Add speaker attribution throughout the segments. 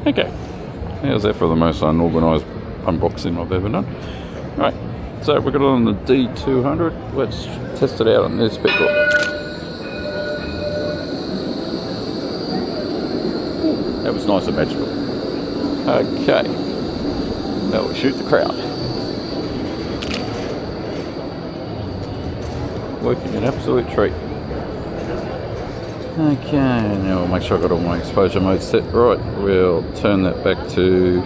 Speaker 1: Okay, how's that for the most unorganised unboxing I've ever done? Right, so we've got it on the D200. Let's test it out on this people. That was nice and magical. Okay, now we'll shoot the crowd. Working an absolute treat. Okay, now we'll make sure I've got all my exposure modes set right. We'll turn that back to...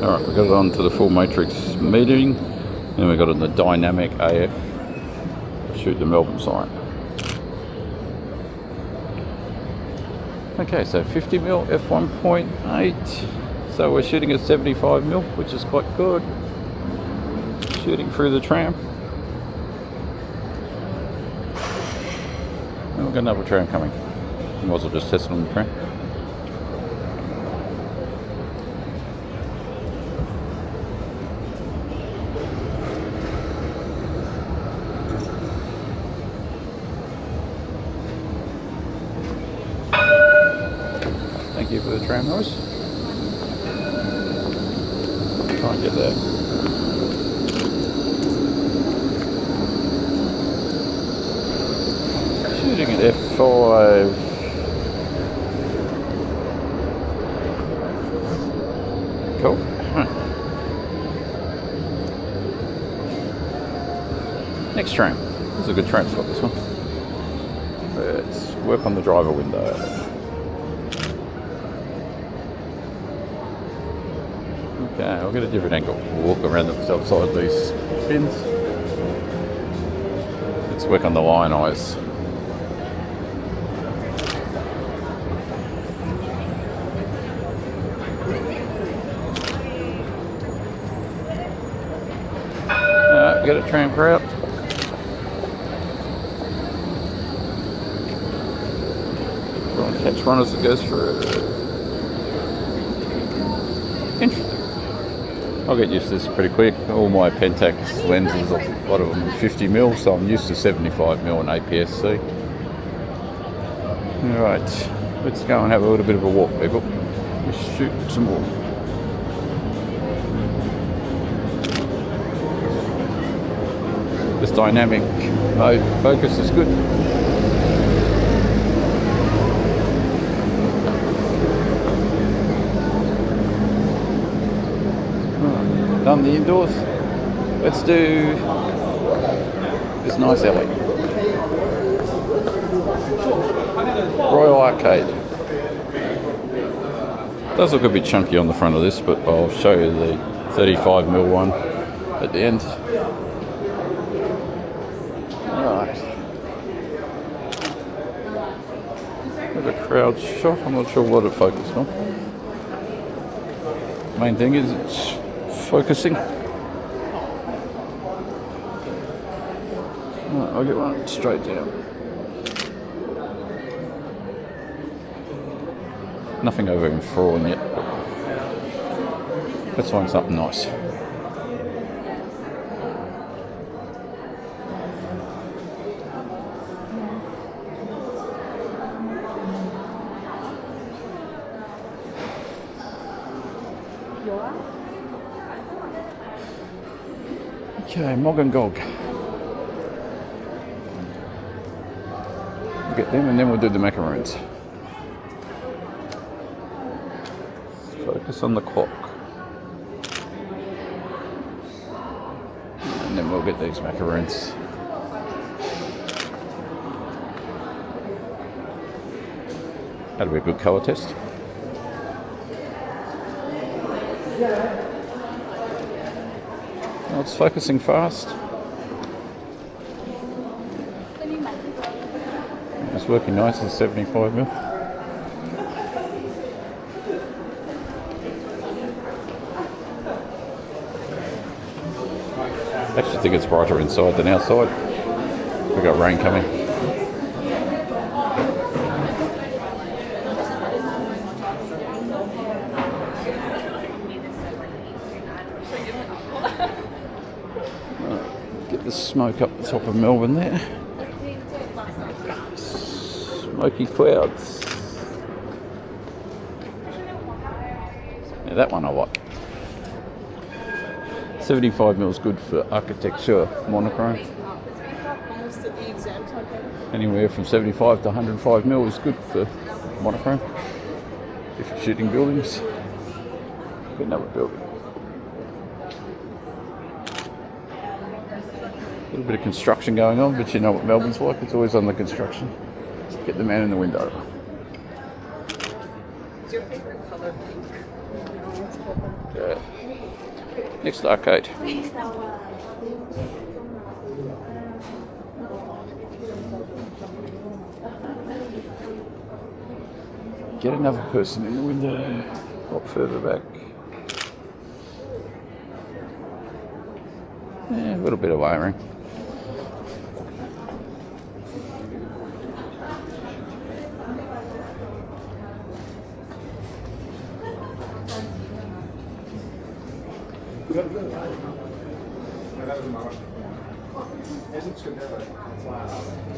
Speaker 1: Alright, we've got it on to the full matrix metering. Then we've got it in the dynamic AF. Shoot the Melbourne sign. Okay, so 50mm f1.8. So we're shooting at 75mm, which is quite good. Shooting through the tram. And we've got another tram coming. Might as well just test it on the tram. Thank you for the tram noise. Try and get that. Shooting at f5. Cool. Next tram. This is a good tram spot, this one. Let's work on the driver window. Okay, I'll get a different angle. We'll walk around the outside these pins. Let's work on the line eyes. Get a tram crowd. Try and catch one as it goes through. Interesting. I'll get used to this pretty quick. All my Pentax lenses, a lot of them are 50mm, so I'm used to 75mm and APS-C. Alright, let's go and have a little bit of a walk, people. Let's shoot some more. This dynamic mode focus is good. Done the indoors. Let's do this nice alley. Royal Arcade. Does look a bit chunky on the front of this, but I'll show you the 35mm one at the end. Right. There's a crowd shot. I'm not sure what it focused on. Main thing is it's focusing. Right, I'll get one straight down. Nothing over in Frawn yet. Let's find something nice. Okay, Mog and Gog. We'll get them and then we'll do the macaroons. Focus on the clock. And then we'll get these macaroons. That'll be a good colour test. Well, it's focusing fast. It's working nice at 75mm. I actually think it's brighter inside than outside. We've got rain coming. Get the smoke up the top of Melbourne there. Smoky clouds. that one I like. 75mm is good for architecture monochrome. Anywhere from 75 to 105mm is good for monochrome. If you're shooting buildings, get another building. A little bit of construction going on, but you know what Melbourne's like, it's always under construction. Just get the man in the window.
Speaker 2: Is your favorite color pink?
Speaker 1: Yeah. Next arcade. Get another person in the window. Up further back. Yeah, a little bit of wiring.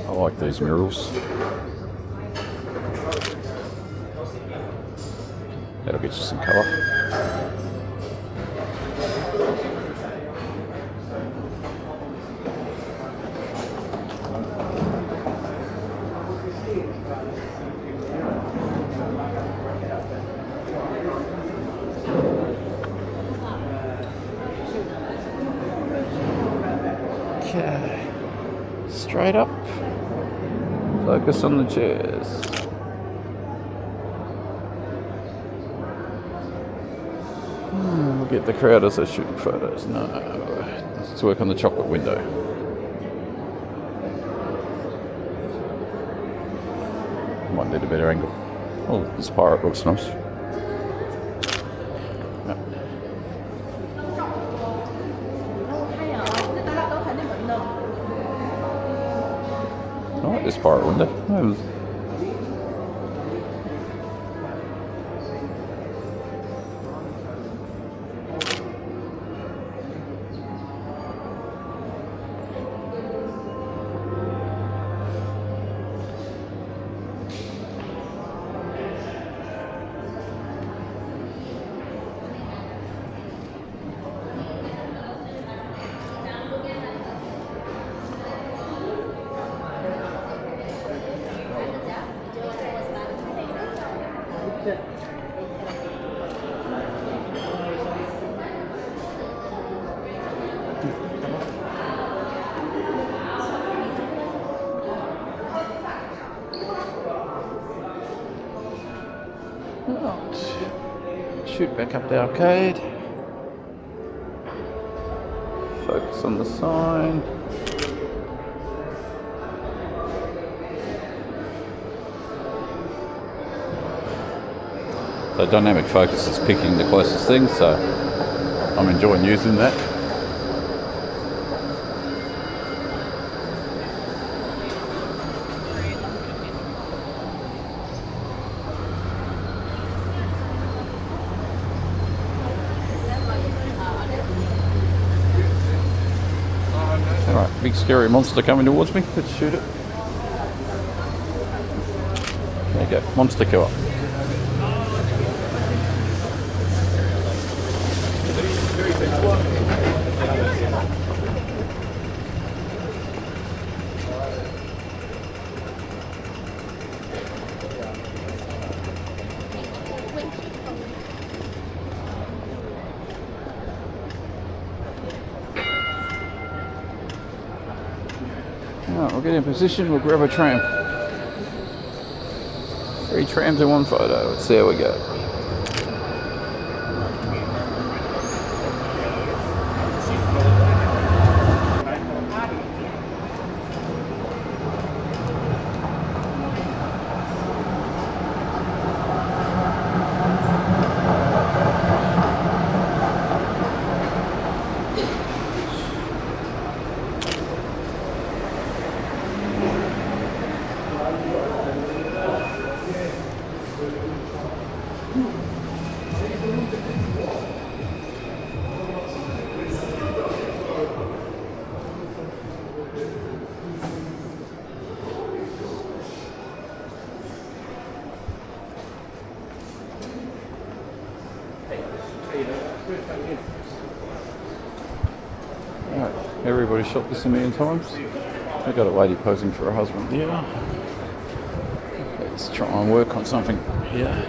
Speaker 1: I like these murals. That'll get you some colour. Okay, straight up, focus on the chairs. We'll get the crowd as they're shooting photos. No, let's work on the chocolate window. Might need a better angle. Oh, this pirate looks nice. I like this pirate window. Shoot back up the arcade. Focus on the sign. So dynamic focus is picking the closest thing, so I'm enjoying using that. Alright, big scary monster coming towards me. Let's shoot it. There you go, monster killer. Alright, we'll get in position, we'll grab a tram. 3 trams in one photo, let's see how we go. Alright, everybody shot this a million times. I got a lady posing for her husband here. Let's try and work on something here.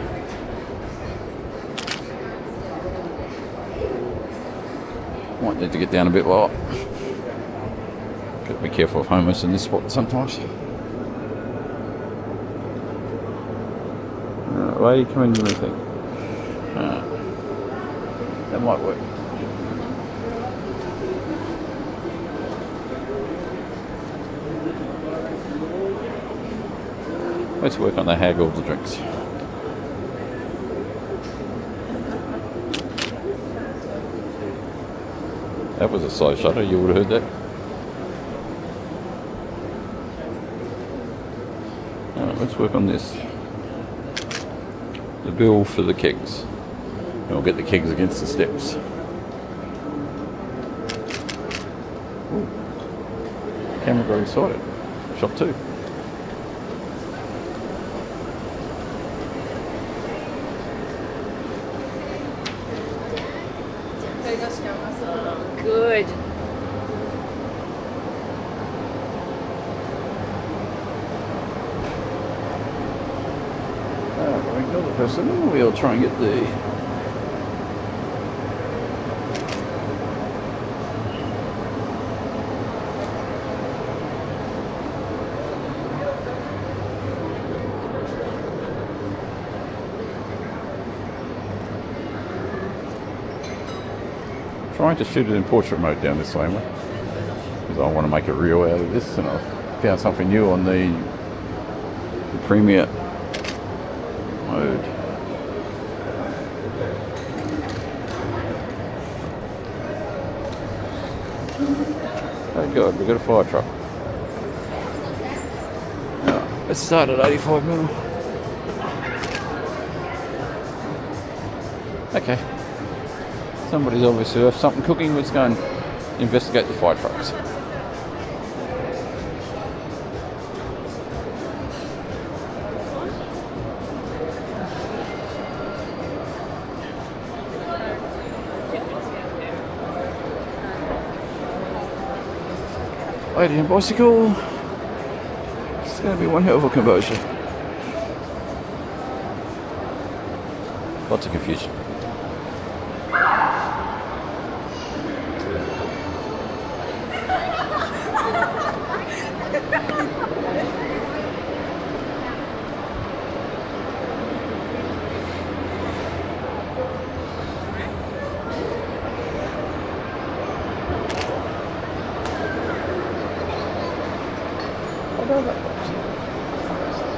Speaker 1: Might need to get down a bit lower. Got to be careful of homeless in this spot sometimes. Lady, come in, do anything. That might work. Let's work on the haggle of the drinks. That was a slow shutter, you would have heard that. Alright, let's work on this. The bill for the kegs. And we'll get the kegs against the steps. Ooh. Camera got excited. Shot 2.
Speaker 2: Good.
Speaker 1: We'll ignore the person. We'll try and get the trying to shoot it in portrait mode down this laneway because I want to make a reel out of this, and I found something new on the Premier mode. Oh god, we've got a fire truck. Now, let's start at 85mm. Okay. Somebody's obviously left something cooking. Let's go and investigate the fire trucks. Lady and bicycle. It's going to be one hell of a conversion. Lots of confusion.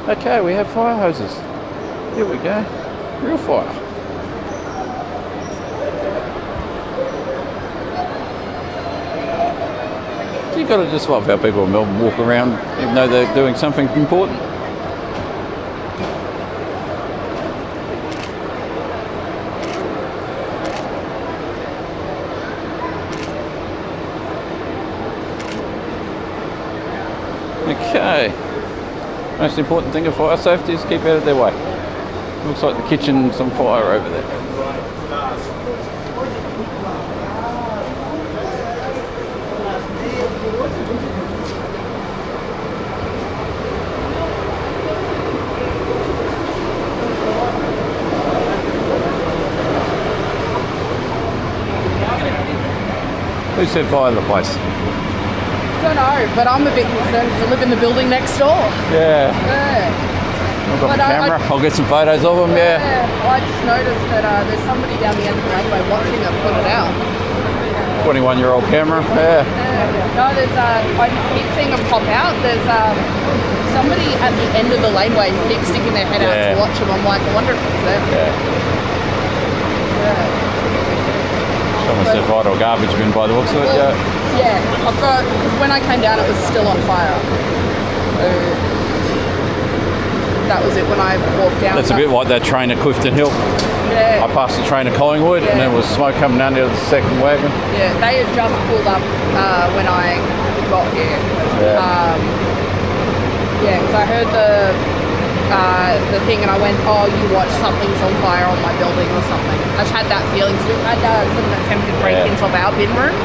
Speaker 1: Okay, we have fire hoses. Here we go. Real fire. So you've got to just love how people in Melbourne walk around even though they're doing something important. Okay. Most important thing of fire safety is keep out of their way. Looks like the kitchen's on fire over there. Who set fire to the place?
Speaker 2: Don't know, but I'm a bit concerned because I live in the building next door.
Speaker 1: Yeah. I've got my camera. I'll get some photos of them, yeah.
Speaker 2: I just noticed that there's somebody down the end of the laneway watching them put it out.
Speaker 1: 21-year-old camera, yeah.
Speaker 2: No, there's I keep seeing them pop out. There's somebody at the end of the laneway who keeps sticking their head out to watch them. I'm like, I wonder if it's them. Someone set fire to a garbage bin by the looks of it, Yeah, I've got, because when I came down it was still on fire. So that was it when I walked down.
Speaker 1: That's a bit like that train at Clifton Hill.
Speaker 2: Yeah.
Speaker 1: I passed the train at Collingwood and there was smoke coming down out of the second wagon.
Speaker 2: Yeah, they had just pulled up when I got here.
Speaker 1: Yeah.
Speaker 2: Because I heard the the thing, and I went, oh, you watched something's on fire on my building or something. I just had that feeling. So we've had some attempted break-ins of our bin room,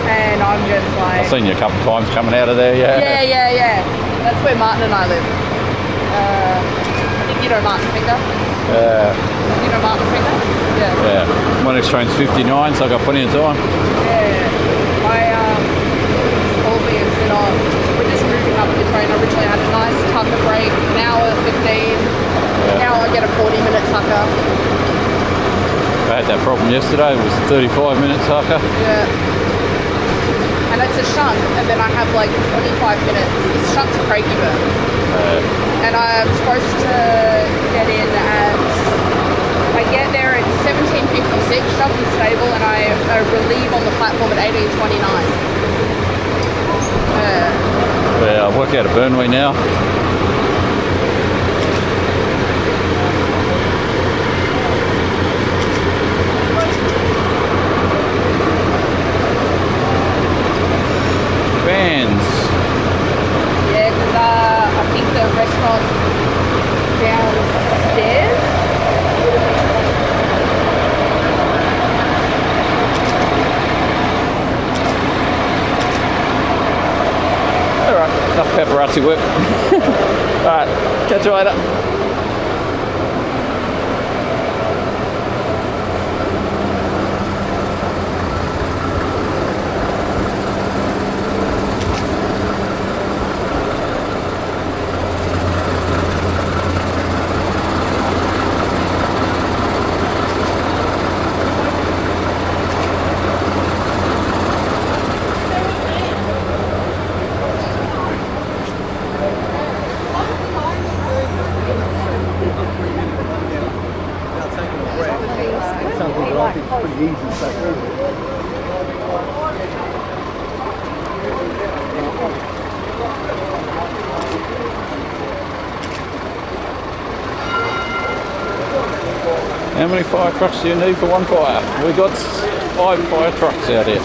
Speaker 2: and I'm just like...
Speaker 1: I've seen you a couple of times coming out of there,
Speaker 2: Yeah. That's where Martin and I live. I think you know Martin Finger? You know Martin Finger?
Speaker 1: Yeah. My next train's 59, so I've got plenty of time.
Speaker 2: Yeah. I called me and said, oh, we're just moving up the train. I originally had a nice tucker break, an hour 15. Now I get a 40-minute tucker.
Speaker 1: I had that problem yesterday. It was a 35-minute tucker.
Speaker 2: Yeah. And it's a shunt, and then I have like 25 minutes. It's shunt to Craigieburn. And I'm supposed to get in I get there at 17:56, shunt is stable, and I relieve on the platform at 18:29.
Speaker 1: I work out of Burnley now. Fans.
Speaker 2: Yeah, because I think the restaurant downstairs.
Speaker 1: Alright, enough paparazzi work. Alright, catch you later. How many fire trucks do you need for one fire? We've got 5 fire trucks out here.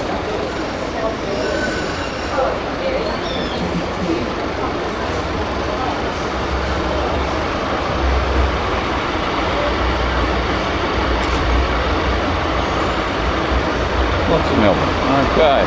Speaker 1: Lots of Melbourne. Okay.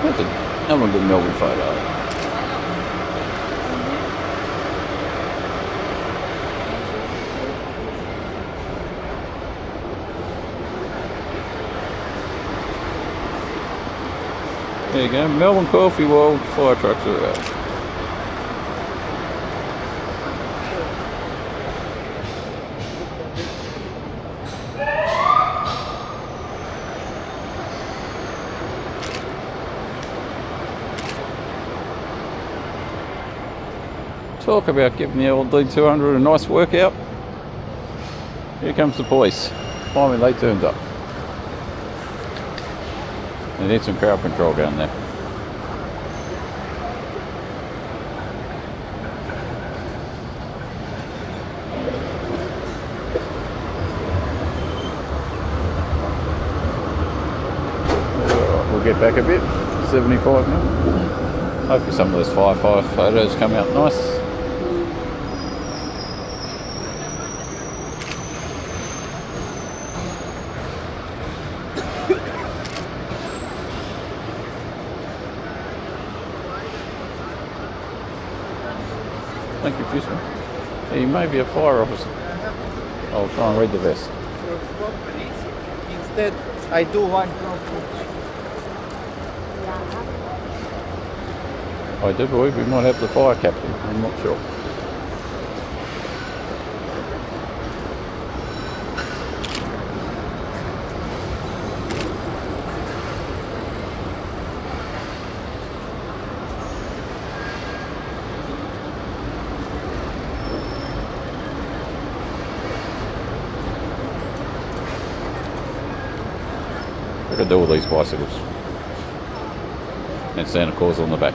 Speaker 1: That's another good Melbourne photo. There you go, Melbourne Coffee World fire trucks are out. Talk about giving the old D200 a nice workout. Here comes the police. Finally they turned up. They need some crowd control down there. We'll get back a bit. 75 now. Hopefully some of those fire photos come out nice. Thank you, Fusman. He may be a fire officer. I'll try and read the vest.
Speaker 3: Instead, I do one property.
Speaker 1: I do believe we might have the fire captain. I'm not sure. could do all these bicycles. And Santa Claus on the back.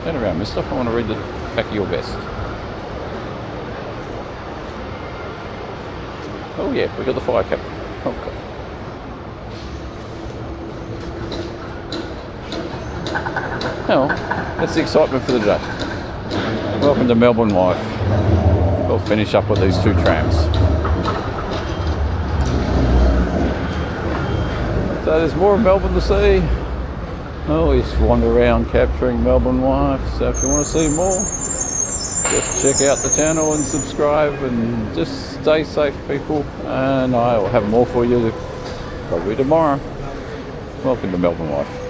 Speaker 1: Turn around, mister. I want to read the back of your vest. Oh yeah, we got the fire cap. Okay. Well, that's the excitement for the day. Welcome to Melbourne life. We'll finish up with these two trams. So there's more of Melbourne to see. I always wander around capturing Melbourne life. So if you want to see more, just check out the channel and subscribe, and just stay safe, people. And I will have more for you probably tomorrow. Welcome to Melbourne life.